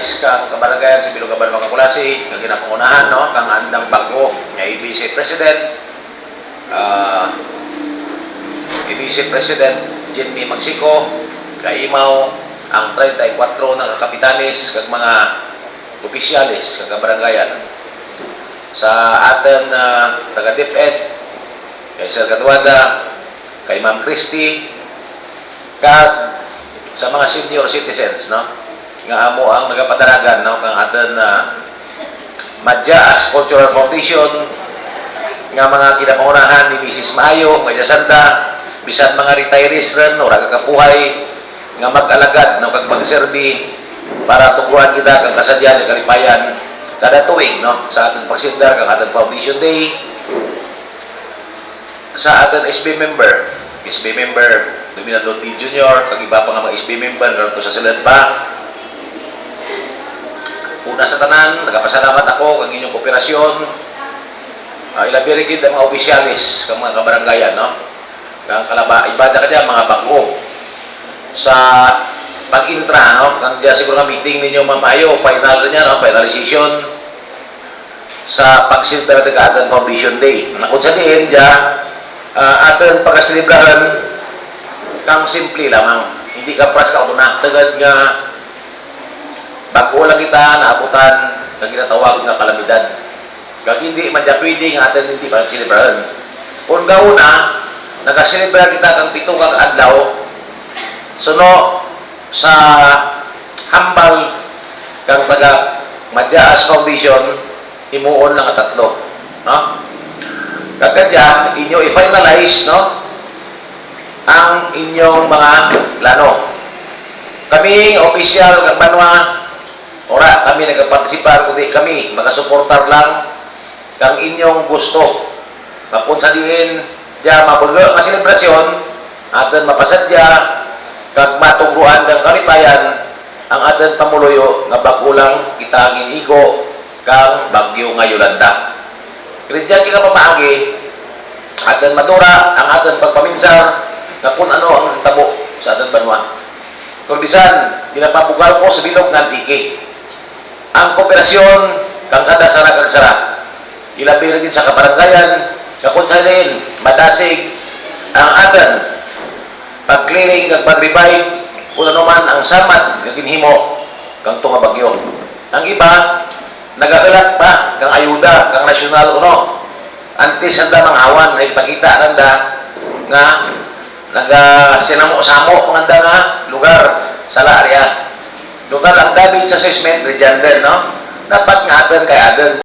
kapitalis kang kabaranggayan sa Bilugaban Makakulasi, kang ginapangunahan, no, kang andang bago nga ABC President, ABC President Jimmy Magsico, kaimaw ang 34 ng kapitalis kag mga opisyalis kag kabaranggayan sa atin taga DepEd, kay Sir Caduada, kay Ma'am Christy, kag sa mga senior citizens, no, nga amo ang nagapadaragan, no, kang atin Madyaas Cultural Foundation, nga mga kinapangunahan ni Mrs. Maayo, nga Santa, bisan mga retirees rin, o ragakapuhay, nga mag-alagad, no, kag mag-serbi para tuguran kita kang kasadyan ng kalipayan kada tuwing, no, sa ating pagsindar kang ating Foundation Day, sa ating SB member Dominador T. Jr., kag iba pa nga mga SB member karon sa silad pa. Una sa tanan, nagapasalamat ako kag inyong kooperasyon. Ilabi rin ang mga opisyalis kang mga kabaranggayan, no, kang ibada ka dyan, mga bago sa pag-intra, no, kang dyan siguro nga meeting ninyo mamayo, final rin yan, no, final decision sa pagsilbera ng ating Foundation Day. Nakon sa diin dyan, ating pagkasilibrahan kang simple lamang, hindi ka pras ka na tagad nga bago lang kita naabutan kang ginatawag nga kalamidad, kag hindi man dyan pwede nga ating hindi pagkasilibrahan. Kung gauna nagasilibra kita kang 7 kag adlaw, suno sa hambal kang taga Madyaas Foundation, himuon lang at 3, no? Kagkadya, inyo i-finalize, no, ang inyong mga plano. Kami, opisyal, kag banwa, ora, kami nagpartisipar, kundi kami, magasuportar lang kang inyong gusto. Kapun sa diin, dya, mabaga, maselebrasyon, atin mapasadya, kag matungruan kang kalipayan, ang atin pamuluyo, nga bagulang kita giniko, kang bagyo nga Yolanda. Kaya ka pamaagi, atin madura, ang atin pagpaminsar, na kung ano ang tabo sa atin banwa. Kung bisan, ginapabugal ko sa bilog ng tiki. Ang kooperasyon, kang kada sara kag sara. Ilabi rin sa kabaranggayan, kung salin, madasig, ang atin, pag-clearing kag pag-revive, kung ano man ang samat na ginhimo, kang tunga bagyo. Ang iba, nagakalat pa, kang ayuda, kang nasyonal, uno. Antes handa mga awan, na ipakita nanda, nga, sinamo-samo panganda nga lugar sa area. Lugar ang damage assessment, regender, no? Dapat nga atin kay atin.